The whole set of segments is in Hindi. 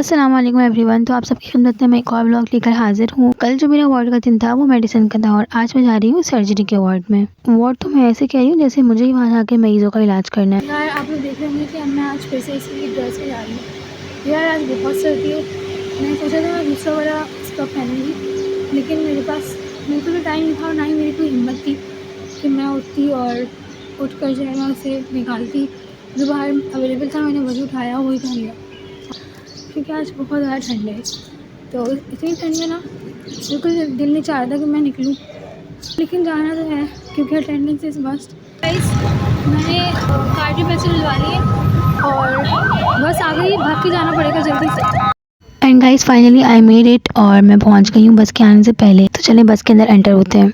अस्सलाम वालेकुम एवरीवन। तो आप सबकी खिदमत में मैं एक और ब्लॉग लेकर हाजिर हूँ। कल जो मेरा वार्ड का दिन था वो मेडिसिन का था और आज मैं जा रही हूँ सर्जरी के वार्ड में। वार्ड तो मैं ऐसे कह रही हूँ जैसे मुझे ही वहाँ जाके मरीजों का इलाज करना है। यार आप लोग देख रहे होंगे कि अब मैं आज फिर से इसी ड्रेस में जा रही हूँ। यार आज बहुत सर्दी है। मैंने सोचा था मैं दूसरा वाला स्कर्ट पहनूँगी, लेकिन मेरे को तो टाइम नहीं था और ना ही मेरी कोई हिम्मत थी कि मैं उठती और उठ कर जो है मैं उसे निकालती। जो बाहर अवेलेबल था मैंने वही उठाया, वही पहन लिया, क्योंकि आज बहुत ज़्यादा ठंड है। तो इतनी ठंड में ना बिल्कुल दिल नहीं चाह रहा था कि मैं निकलूँ, लेकिन जाना तो है क्योंकि अटेंडेंस इज़ मस्ट। गाइस मैंने कार्डियो पैसे डलवा लिए और बस आ गई, भाग के जाना पड़ेगा जल्दी से। And guys finally I made it और मैं पहुँच गई हूँ बस के आने से पहले। तो चलें बस के अंदर एंटर होते हैं।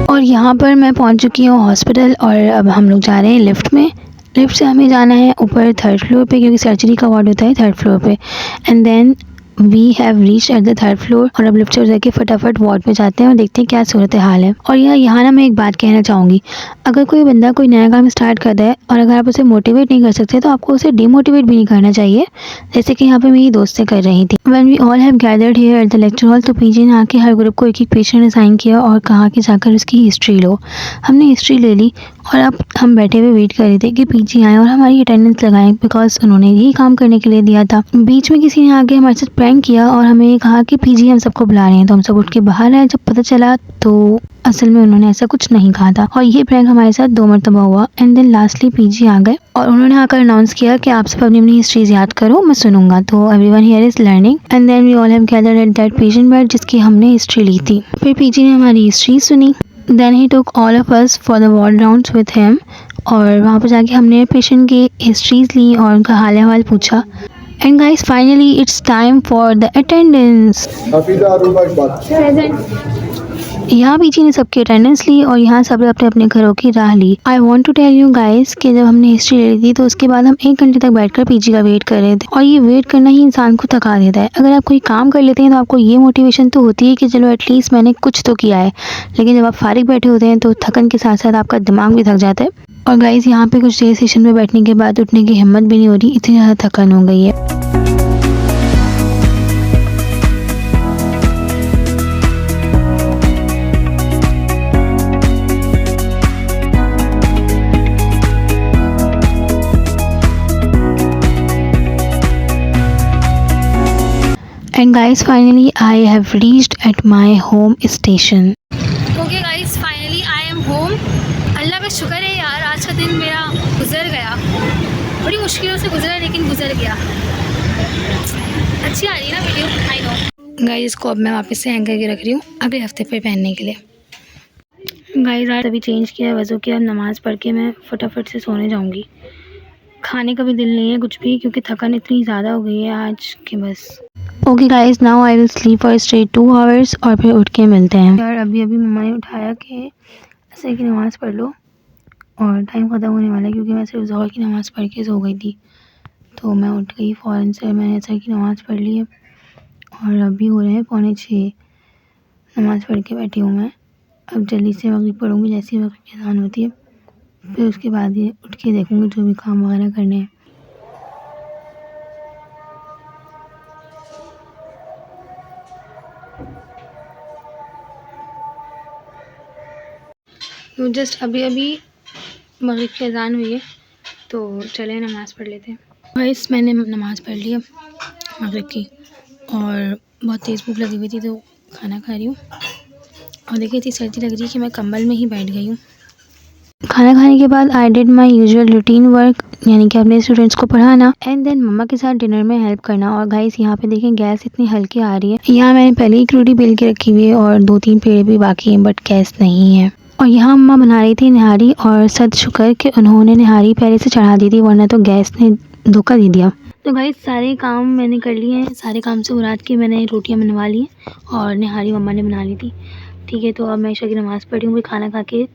और यहाँ पर मैं पहुँच चुकी हूँ हॉस्पिटल और अब हम लोग जा रहे हैं लिफ्ट में। लिफ्ट से हमें जाना है ऊपर 3rd फ्लोर पे, क्योंकि सर्जरी का वार्ड होता है 3rd फ्लोर पे। And then we have reached at the 3rd floor और अब लिफ्ट से उतर के फटाफट वार्ड पे जाते हैं और देखते हैं क्या सूरत हाल है। और यहाँ ना मैं एक बात कहना चाहूँगी, अगर कोई बंदा कोई नया काम स्टार्ट करता है और अगर आप उसे मोटिवेट नहीं कर सकते तो आपको उसे डिमोटिवेट भी नहीं करना चाहिए, जैसे कि यहाँ पे मेरी दोस्तें कर रही थी। When we all have gathered here at the lecture hall, तो पीजी ने आके हर ग्रुप को एक एक पेशेंट असाइन किया और कहा कि जाकर उसकी हिस्ट्री लो। हमने हिस्ट्री ले ली और अब हम बैठे हुए वेट कर रहे थे कि पीजी आए और हमारी अटेंडेंस लगाएं, बिकॉज उन्होंने यही काम करने के लिए दिया था। बीच में किसी ने आके हमारे साथ प्रैंक किया और हमें ये कहा कि पीजी हम सबको बुला रहे हैं, तो हम सब उठ के बाहर आए। जब पता चला तो असल में उन्होंने ऐसा कुछ नहीं कहा था और ये प्रैंक हमारे साथ 2 मरतबा हुआ। एंड देन लास्टली पीजी आ गए और उन्होंने आकर अनाउंस किया कि आप सब अपनी अपनी हिस्ट्रीज याद करो, मैं सुनूंगा। तो everyone here is learning and then we all have gathered at that patient bed जिसकी हमने हिस्ट्री ली थी। फिर पीजी ने हमारी हिस्ट्री सुनी। Then he took all of us for the ward rounds with him और वहाँ पर जाके हमने पेशेंट की हिस्ट्रीज ली और उनका हाल अहवाल पूछा। And guys finally it's time for the attendance. यहाँ पीछे ने सबकी अटेंडेंस ली और यहाँ सब अपने अपने घरों की राह ली। I want to tell you guys कि जब हमने हिस्ट्री ले ली थी तो उसके बाद हम 1 घंटे तक बैठकर पीजी का वेट कर रहे थे और ये वेट करना ही इंसान को थका देता है। अगर आप कोई काम कर लेते हैं तो आपको ये मोटिवेशन तो होती है कि चलो एटलीस्ट मैंने कुछ तो किया है, लेकिन जब आप फारिग बैठे होते हैं तो थकन के साथ साथ आपका दिमाग भी थक जाता है। और गाइस यहाँ पे कुछ देर सेशन में बैठने के बाद उठने की हिम्मत भी नहीं हो रही, इतनी ज़्यादा थकान हो गई है। And guys finally I have reached at my home station. Okay guys finally I am home. अल्लाह का शुक्र है यार, आज का दिन मेरा गुजर गया, बड़ी मुश्किलों से गुजरा लेकिन गुजर गया। अच्छी आ रही है ना वीडियो, आई नो। गाइस इसको अब मैं वापस से हैंग करके रख रही हूँ अगले हफ्ते पे पहनने के लिए। गाइस आज अभी चेंज किया, वज़ू किया, नमाज़ पढ़ के मैं फटाफट से सोने जाऊँगी। खाने का भी दिल नहीं है कुछ भी, क्योंकि थकान इतनी ज़्यादा हो गई है आज कि बस। Okay guys now I will sleep for straight 2 hours और फिर उठ के मिलते हैं। यार अभी मम्मा ने उठाया कि ऐसे की नमाज़ पढ़ लो और टाइम ख़त्म होने वाला है, क्योंकि मैं सिर्फ ज़ोहर की नमाज़ पढ़ के सो गई थी। तो मैं उठ गई फ़ौरन से, मैंने असर की नमाज़ पढ़ ली है और अभी हो रहे हैं 5:45। नमाज़ पढ़ के बैठी हूँ मैं। अब जल्दी से मगरिब पढ़ूँगी, जैसे ही मगरिब की अज़ान होती है फिर उसके बाद ये उठ के देखूँगी जो भी काम वगैरह करने हैं। तो जस्ट अभी मगरिब की अज़ान हुई है, तो चले नमाज़ पढ़ लेते हैं। गाइस मैंने नमाज़ पढ़ ली है मगरिब की और बहुत तेज़ भूख लगी हुई थी तो खाना खा रही हूँ। और देखिए इतनी सर्दी लग रही है कि मैं कंबल में ही बैठ गई हूँ। खाना खाने के बाद I did my usual routine work, यानी कि अपने स्टूडेंट्स को पढ़ाना एंड देन मम्मा के साथ डिनर में हेल्प करना। और गाइस यहाँ पे देखें गैस इतनी हल्की आ रही है। यहाँ मैंने पहले ही एक रोटी बेल के रखी हुई है और 2-3 पेड़ भी बाकी हैं, बट गैस नहीं है। और यहाँ मम्मा बना रही थी निहारी और सद शुक्र कि उन्होंने निहारी पहले से चढ़ा दी थी, वरना तो गैस ने धोखा दे दिया। तो गाइस सारे काम मैंने कर लिए हैं, सारे काम से मुराद के मैंने रोटियाँ बनवा ली और निहारी मम्मा ने बना ली थी। ठीक है, तो अब मैं ईशा की नमाज़ पढ़ी हूँ, खाना खा के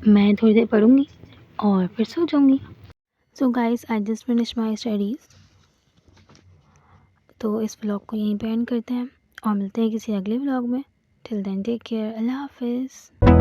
मैं थोड़ी देर पढ़ूँगी और फिर सो जाऊँगी। So guys I just finish my studies तो इस व्लॉग को यहीं पे एंड करते हैं और मिलते हैं किसी अगले व्लॉग में। टिल देन टेक केयर, अल्लाह हाफिज़।